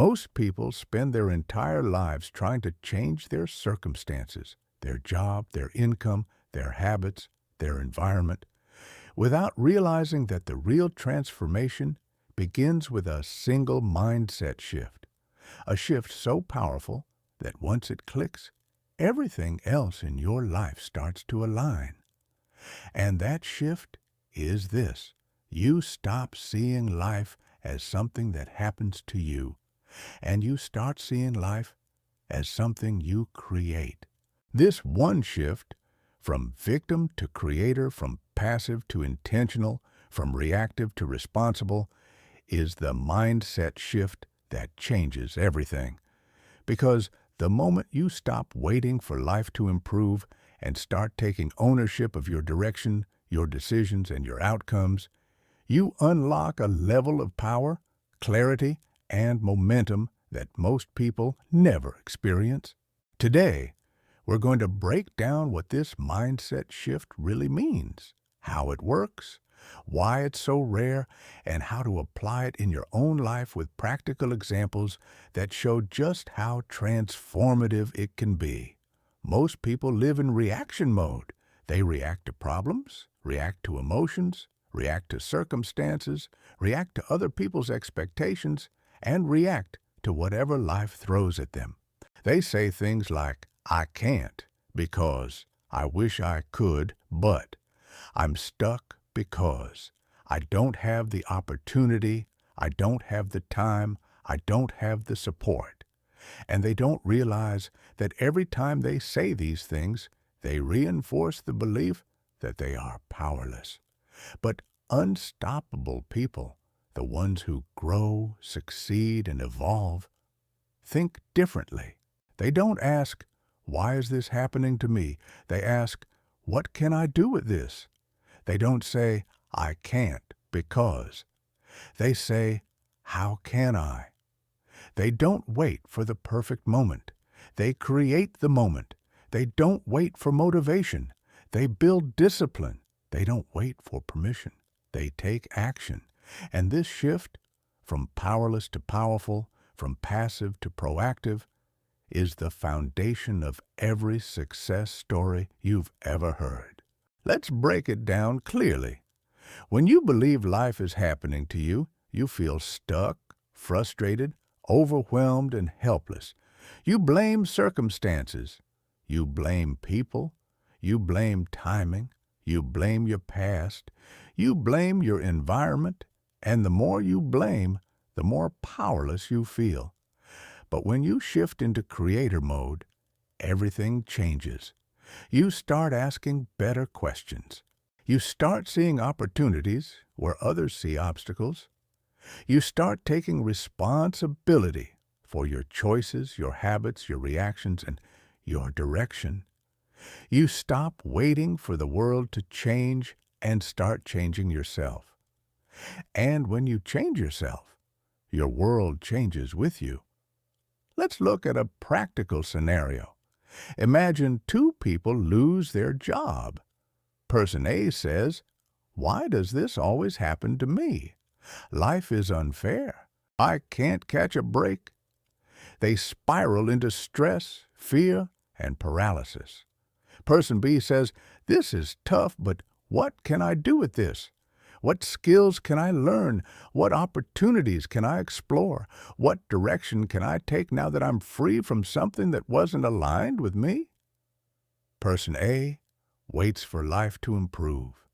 Most people spend their entire lives trying to change their circumstances, their job, their income, their habits, their environment, without realizing that the real transformation begins with a single mindset shift, a shift so powerful that once it clicks, everything else in your life starts to align. And that shift is this: you stop seeing life as something that happens to you, and you start seeing life as something you create. This one shift, from victim to creator, from passive to intentional, from reactive to responsible, is the mindset shift that changes everything. Because the moment you stop waiting for life to improve and start taking ownership of your direction, your decisions, and your outcomes, you unlock a level of power, clarity, and momentum that most people never experience. Today, we're going to break down what this mindset shift really means, how it works, why it's so rare, and how to apply it in your own life with practical examples that show just how transformative it can be. Most people live in reaction mode. They react to problems, react to emotions, react to circumstances, react to other people's expectations, and react to whatever life throws at them. They say things like, "I can't because," "I wish I could, but," "I'm stuck because," "I don't have the opportunity," "I don't have the time," "I don't have the support." And they don't realize that every time they say these things, they reinforce the belief that they are powerless. But unstoppable people, the ones who grow, succeed, and evolve, think differently. They don't ask, "Why is this happening to me?" They ask, "What can I do with this?" They don't say, "I can't because." They say, "How can I?" They don't wait for the perfect moment. They create the moment. They don't wait for motivation. They build discipline. They don't wait for permission. They take action. And this shift, from powerless to powerful, from passive to proactive, is the foundation of every success story you've ever heard. Let's break it down clearly. When you believe life is happening to you, you feel stuck, frustrated, overwhelmed, and helpless. You blame circumstances. You blame people. You blame timing. You blame your past. You blame your environment. And the more you blame, the more powerless you feel. But when you shift into creator mode, everything changes. You start asking better questions. You start seeing opportunities where others see obstacles. You start taking responsibility for your choices, your habits, your reactions, and your direction. You stop waiting for the world to change and start changing yourself. And when you change yourself, your world changes with you. Let's look at a practical scenario. Imagine two people lose their job. Person A says, "Why does this always happen to me? Life is unfair. I can't catch a break." They spiral into stress, fear, and paralysis. Person B says, "This is tough, but what can I do with this? What skills can I learn? What opportunities can I explore? What direction can I take now that I'm free from something that wasn't aligned with me?" Person A waits for life to improve.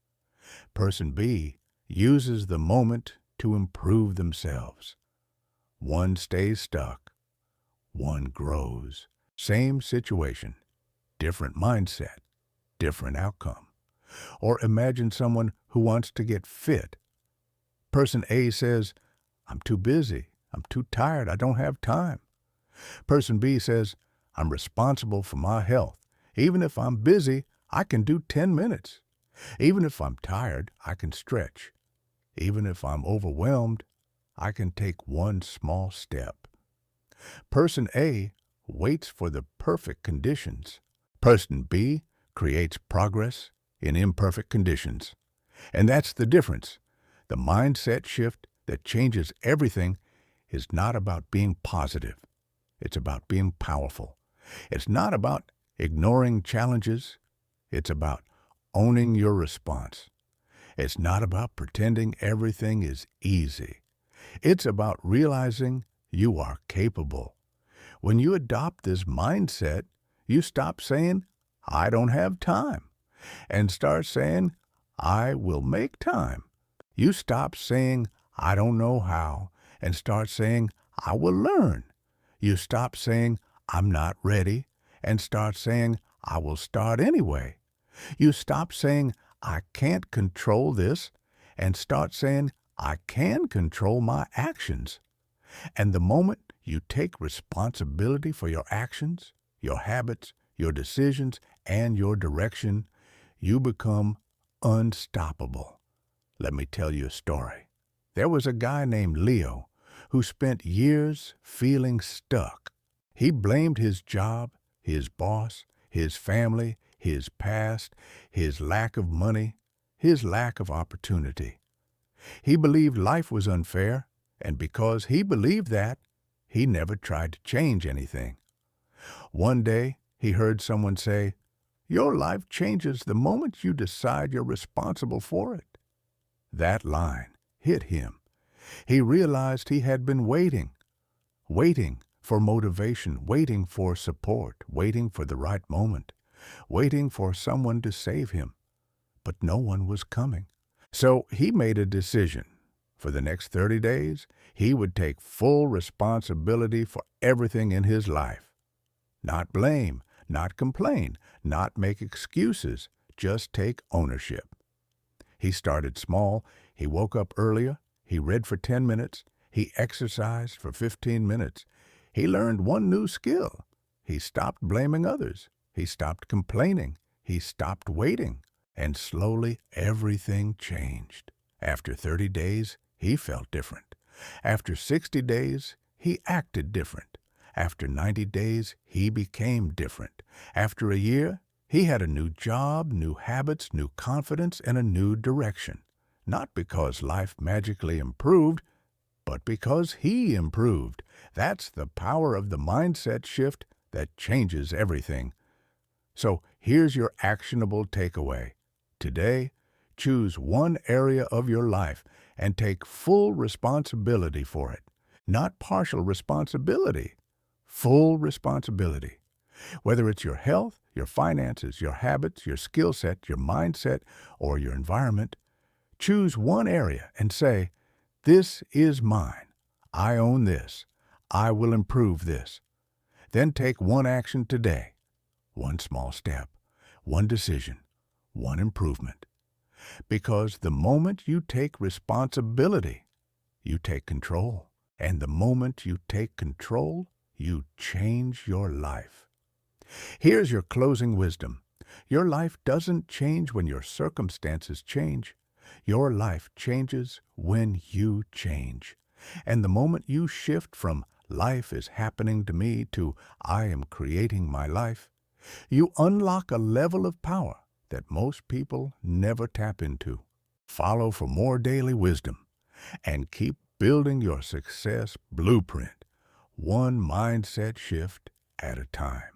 Person B uses the moment to improve themselves. One stays stuck. One grows. Same situation, different mindset, different outcome. Or imagine someone who wants to get fit. Person A says, "I'm too busy. I'm too tired. I don't have time." Person B says, "I'm responsible for my health. Even if I'm busy, I can do 10 minutes. Even if I'm tired, I can stretch. Even if I'm overwhelmed, I can take one small step." Person A waits for the perfect conditions. Person B creates progress in imperfect conditions. And that's the difference. The mindset shift that changes everything is not about being positive. It's about being powerful. It's not about ignoring challenges. It's about owning your response. It's not about pretending everything is easy. It's about realizing you are capable. When you adopt this mindset, you stop saying, I don't have time, and start saying, I will make time. You stop saying, I don't know how, and start saying, I will learn. You stop saying, I'm not ready, and start saying, I will start anyway. You stop saying, I can't control this, and start saying, I can control my actions. And the moment you take responsibility for your actions, your habits, your decisions, and your direction, you become unstoppable. Let me tell you a story. There was a guy named Leo who spent years feeling stuck. He blamed his job, his boss, his family, his past, his lack of money, his lack of opportunity. He believed life was unfair, and because he believed that, he never tried to change anything. One day, he heard someone say, "Your life changes the moment you decide you're responsible for it." That line hit him. He realized he had been waiting for motivation, waiting for support, waiting for the right moment, waiting for someone to save him. But no one was coming. So he made a decision. For the next 30 days, he would take full responsibility for everything in his life. Not blame, not complain, not make excuses, just take ownership. He started small. He woke up earlier. He read for 10 minutes. He exercised for 15 minutes. He learned one new skill. He stopped blaming others. He stopped complaining. He stopped waiting. And slowly everything changed. After 30 days, he felt different. After 60 days, he acted different. After 90 days, he became different. After a year, he had a new job, new habits, new confidence, and a new direction. Not because life magically improved, but because he improved. That's the power of the mindset shift that changes everything. So here's your actionable takeaway. Today, choose one area of your life and take full responsibility for it. Not partial responsibility, full responsibility. Whether it's your health, your finances, your habits, your skill set, your mindset, or your environment, choose one area and say, this is mine. I own this. I will improve this. Then take one action today. One small step, one decision, one improvement. Because the moment you take responsibility, you take control. And the moment you take control, you change your life. Here's your closing wisdom. Your life doesn't change when your circumstances change. Your life changes when you change. And the moment you shift from life is happening to me to I am creating my life, you unlock a level of power that most people never tap into. Follow for more daily wisdom and keep building your success blueprint, one mindset shift at a time.